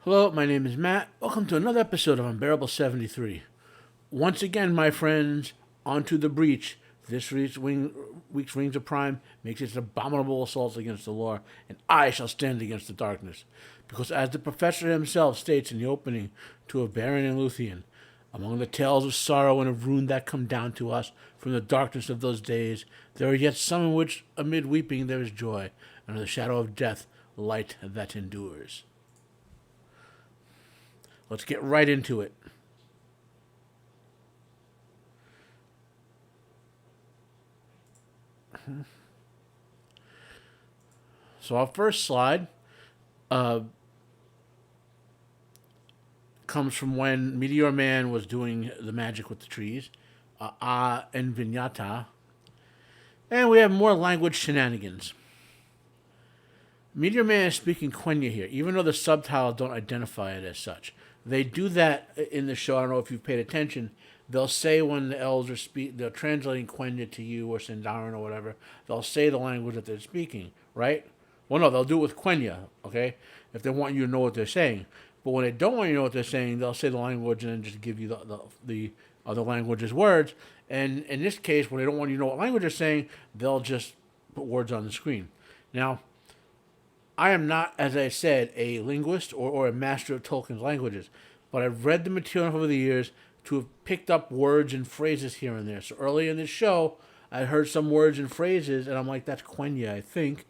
Hello, my name is Matt. Welcome to another episode of Unbearable 73. Once again, my friends, onto the breach. This week's Rings of Prime makes its abominable assaults against the law, and I shall stand against the darkness. Because as the professor himself states in the opening to Of Baron and Luthien, among the tales of sorrow and of ruin that come down to us from the darkness of those days, there are yet some in which amid weeping there is joy, and under the shadow of death, light that endures. Let's get right into it. So our first slide comes from when Meteor Man was doing the magic with the trees, and Vinyata. And we have more language shenanigans. Meteor Man is speaking Quenya here, even though the subtitles don't identify it as such. They do that in the show. I don't know if you've paid attention. They'll say when the elves are they're translating Quenya to you or Sindarin or whatever, they'll say the language that they're speaking, right? Well, no, they'll do it with Quenya, okay? If they want you to know what they're saying. But when they don't want you to know what they're saying, they'll say the language and then just give you the other language's words. And in this case, when they don't want you to know what language they're saying, they'll just put words on the screen. Now, I am not, as I said, a linguist or a master of Tolkien's languages, but I've read the material over the years to have picked up words and phrases here and there. So early in this show, I heard some words and phrases, and I'm like, that's Quenya, I think.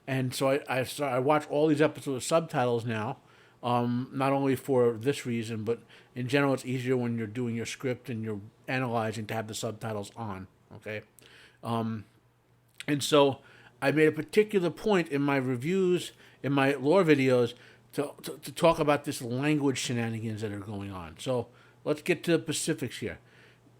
And so I watch all these episodes with subtitles now, not only for this reason, but in general, it's easier when you're doing your script and you're analyzing to have the subtitles on, okay? And so I made a particular point in my reviews, in my lore videos, to talk about this language shenanigans that are going on. So let's get to the specifics here.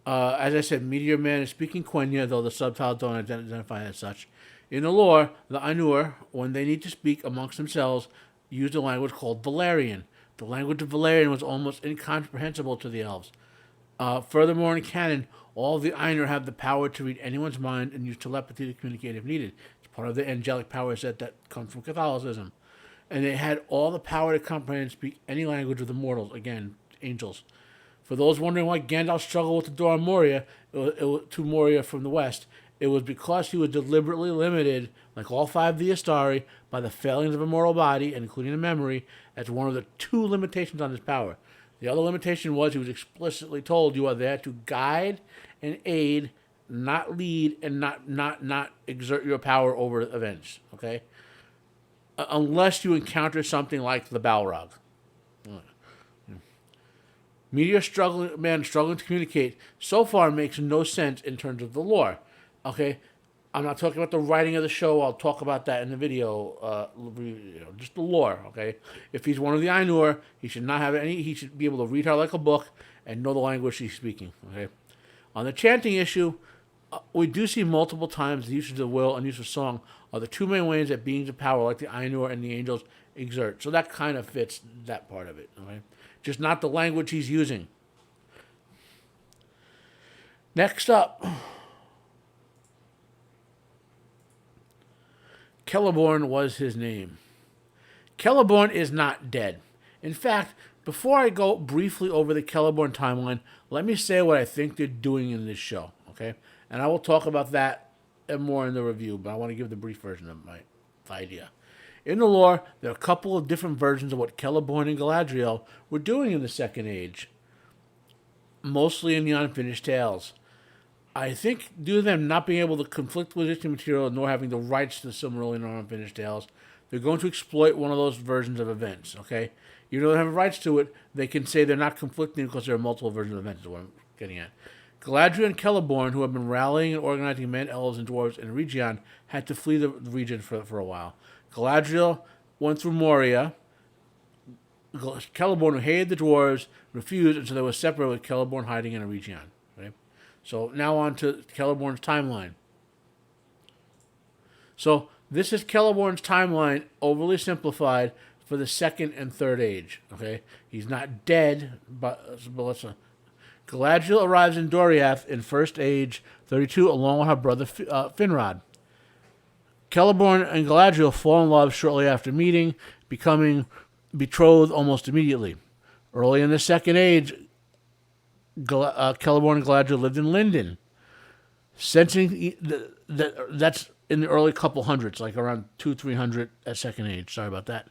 As I said, Meteor Man is speaking Quenya, though the subtitles don't identify as such. In the lore, the Ainur, when they need to speak amongst themselves, use a language called Valerian. The language of Valerian was almost incomprehensible to the elves. Furthermore, in canon, all the Ainur have the power to read anyone's mind and use telepathy to communicate if needed. It's part of the angelic power set that comes from Catholicism. And they had all the power to comprehend and speak any language of the mortals, again, angels. For those wondering why Gandalf struggled with the door on Moria, to Moria from the west, it was because he was deliberately limited, like all five of the Astari, by the failings of a mortal body, and including the memory, as one of the two limitations on his power. The other limitation was he was explicitly told you are there to guide and aid, not lead, and not exert your power over events. Okay, unless you encounter something like the Balrog. Meteor Man struggling to communicate so far makes no sense in terms of the lore. Okay, I'm not talking about the writing of the show. I'll talk about that in the video. Just the lore. Okay, if he's one of the Ainur, he should not have any. He should be able to read her like a book and know the language she's speaking. Okay, on the chanting issue, we do see multiple times the use of the will and use of song are the two main ways that beings of power like the Ainur and the angels exert. So that kind of fits that part of it. Okay, just not the language he's using. Next up. Celeborn was his name. Celeborn is not dead. In fact, before I go briefly over the Celeborn timeline, let me say what I think they're doing in this show, okay? And I will talk about that more in the review, but I want to give the brief version of my idea. In the lore, there are a couple of different versions of what Celeborn and Galadriel were doing in the Second Age, mostly in the Unfinished Tales. I think due to them not being able to conflict with existing material nor having the rights to the Silmarillion or Unfinished Tales, they're going to exploit one of those versions of events, okay? Even though they have rights to it, they can say they're not conflicting because there are multiple versions of events, is what I'm getting at. Galadriel and Celeborn, who have been rallying and organizing men, elves, and dwarves in the region, had to flee the region for a while. Galadriel went through Moria. Celeborn, who hated the dwarves, refused, and so they were separated with Celeborn hiding in a region. Okay? So now on to Celeborn's timeline. So this is Celeborn's timeline, overly simplified, for the Second and Third Age. Okay, he's not dead, but let's. Galadriel arrives in Doriath in First Age 32, along with her brother Finrod. Celeborn and Galadriel fall in love shortly after meeting, becoming betrothed almost immediately. Early in the Second Age, Celeborn and Galadriel lived in Lindon. Sensing that's in the early couple hundreds, like around 200-300 at Second Age. Sorry about that.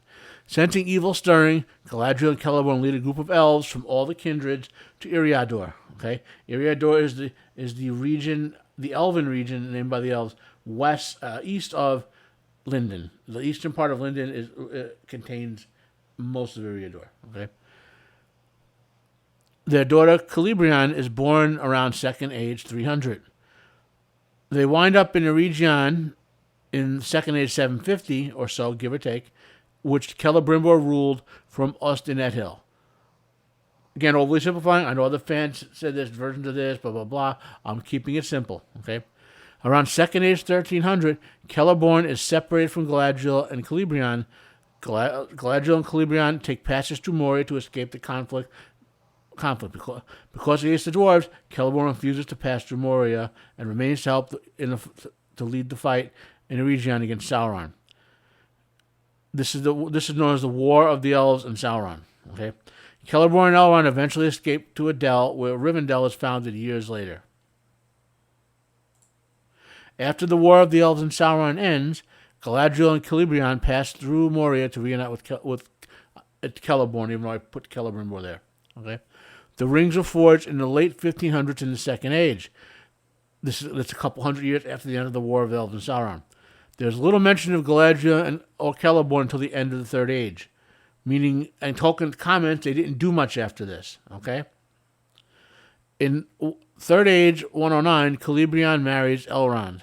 Sensing evil stirring, Galadriel and Celeborn lead a group of elves from all the kindreds to Eriador. Okay, Eriador is the region, the elven region named by the elves, east of Lindon. The eastern part of Lindon contains most of Eriador. Okay. Their daughter Celebrian is born around Second Age 300. They wind up in a region in Second Age 750 or so, give or take, which Celebrimbor ruled from Ostinet Hill. Again, overly simplifying. I know other fans said there's versions of this, blah, blah, blah. I'm keeping it simple, okay? Around Second Age 1300, Celeborn is separated from Galadriel and Celebrian. Galadriel and Celebrian take passage to Moria to escape the conflict. Because against the dwarves, Celeborn refuses to pass through Moria and remains to help to lead the fight in the region against Sauron. This is known as the War of the Elves and Sauron. Okay, Celeborn and Elrond eventually escape to a dell where Rivendell is founded years later. After the War of the Elves and Sauron ends, Galadriel and Celebrian pass through Moria to reunite with Celeborn, even though I put Celebrimbor there. Okay. The rings were forged in the late 1500s in the Second Age. That's a couple hundred years after the end of the War of the Elves and Sauron. There's little mention of Galadriel or Celeborn until the end of the Third Age. Meaning, and Tolkien comments, they didn't do much after this. Okay? In Third Age 109, Celebrian marries Elrond.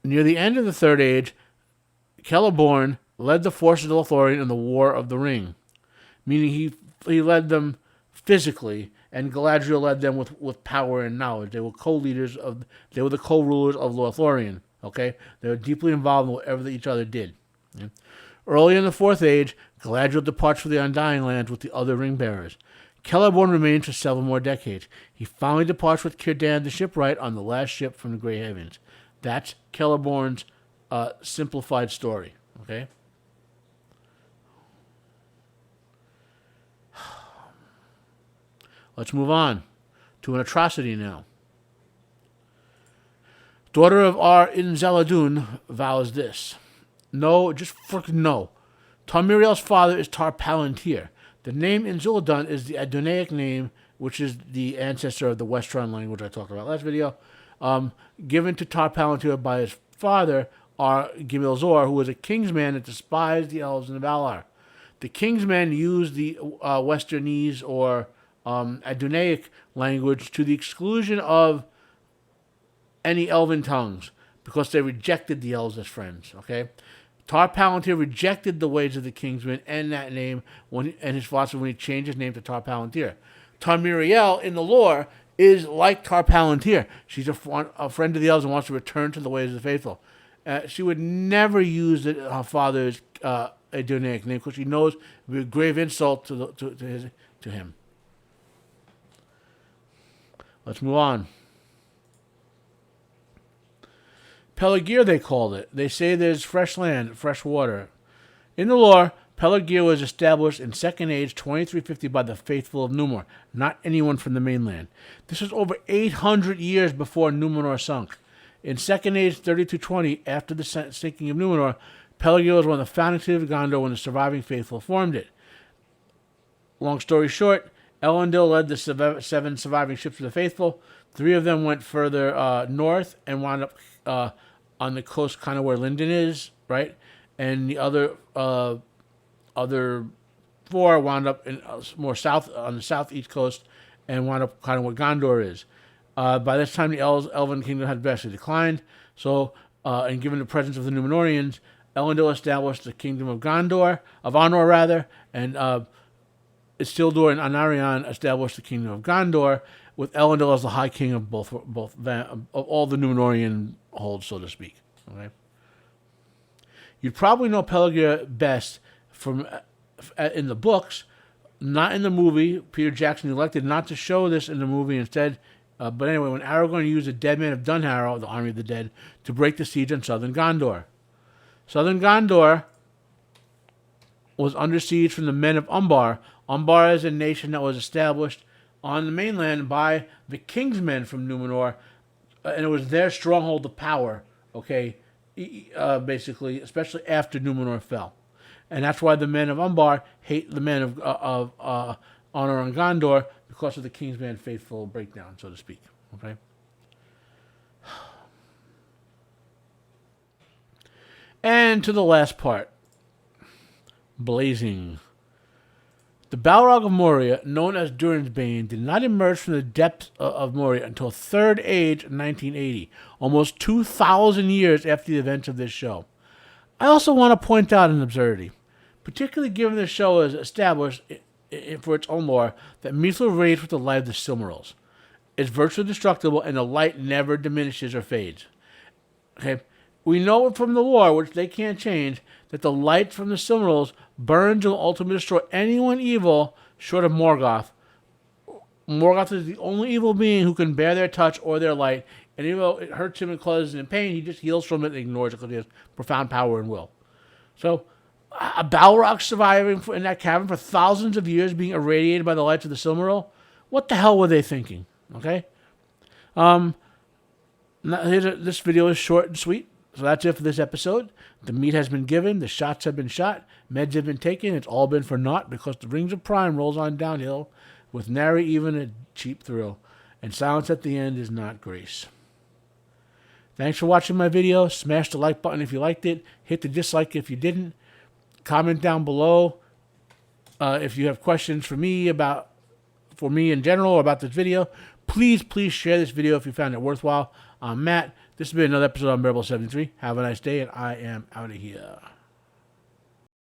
Near the end of the Third Age, Celeborn led the forces of Lothlorien in the War of the Ring. Meaning he led them physically, and Galadriel led them with power and knowledge. They were they were the co-rulers of Lothlorien. Okay, they were deeply involved in whatever each other did. Okay? Early in the Fourth Age, Galadriel departs for the Undying Lands with the other ring bearers. Celeborn remains for several more decades. He finally departs with Círdan the shipwright on the last ship from the Grey Havens. That's Celeborn's simplified story. Okay. Let's move on to an atrocity now. Daughter of Ar-in-Zeladun vows this. No, just fucking no. Tarmiriel's father is Tar Palantir. The name Inzuladun is the Adonaic name, which is the ancestor of the Westron language I talked about last video, given to Tar Palantir by his father, Ar-Gimilzor, who was a kingsman that despised the elves and the Valar. The kingsmen used the Westernese or Adonaic language to the exclusion of any elven tongues because they rejected the elves as friends. Okay, Tar Palantir rejected the ways of the kingsmen and that name and his philosophy when he changed his name to Tar Palantir. Tarmiriel in the lore is like Tar Palantir. She's a friend of the elves and wants to return to the ways of the faithful. She would never use her father's Adonaic name because she knows it would be a grave insult to him. Let's move on. Pelargir, they called it. They say there's fresh land, fresh water. In the lore, Pelargir was established in Second Age 2350 by the faithful of Numenor, not anyone from the mainland. This was over 800 years before Numenor sunk. In Second Age 3220, after the sinking of Numenor, Pelargir was one of the founding cities of Gondor when the surviving faithful formed it. Long story short, Elendil led the 7 surviving ships of the faithful. 3 of them went further north and wound up on the coast, kind of where Lindon is, right? And the other 4 wound up in more south on the southeast coast and wound up kind of where Gondor is. By this time, the Elven kingdom had vastly declined. So, and given the presence of the Númenóreans, Elendil established the kingdom of Anor rather, and Isildur and Anarion established the kingdom of Gondor, with Elendil as the high king of both of all the Númenórean holds, so to speak. Okay. You'd probably know Pelargir best from in the books, not in the movie. Peter Jackson elected not to show this in the movie instead. But anyway, when Aragorn used the dead man of Dunharrow, the army of the dead, to break the siege on southern Gondor. Southern Gondor was under siege from the men of Umbar. Umbar is a nation that was established on the mainland by the king's men from Numenor, and it was their stronghold of power, okay, basically, especially after Numenor fell. And that's why the men of Umbar hate the men of Honor and Gondor, because of the king's man faithful breakdown, so to speak, okay? And to the last part. Blazing. The Balrog of Moria, known as Durin's Bane, did not emerge from the depths of Moria until Third Age 1980, almost 2,000 years after the events of this show. I also want to point out an absurdity, particularly given the show is established for its own lore that Mithril raids with the light of the Silmarils. It's virtually indestructible, and the light never diminishes or fades. Okay, we know from the lore, which they can't change, that the light from the Silmarils burns and will ultimately destroy anyone evil short of Morgoth. Morgoth is the only evil being who can bear their touch or their light, and even though it hurts him and causes him pain, he just heals from it and ignores it because he has profound power and will. So, a Balrog surviving in that cavern for thousands of years, being irradiated by the lights of the Silmaril, what the hell were they thinking? Okay? This video is short and sweet. So that's it for this episode. The meat has been given, the shots have been shot, meds have been taken. It's all been for naught because the Rings of Prime rolls on downhill with nary even a cheap thrill. And silence at the end is not grace. Thanks for watching my video. Smash the like button if you liked it. Hit the dislike if you didn't. Comment down below if you have questions for me in general or about this video. Please share this video if you found it worthwhile. I'm Matt. This has been another episode of Unbearable 73. Have a nice day, and I am out of here.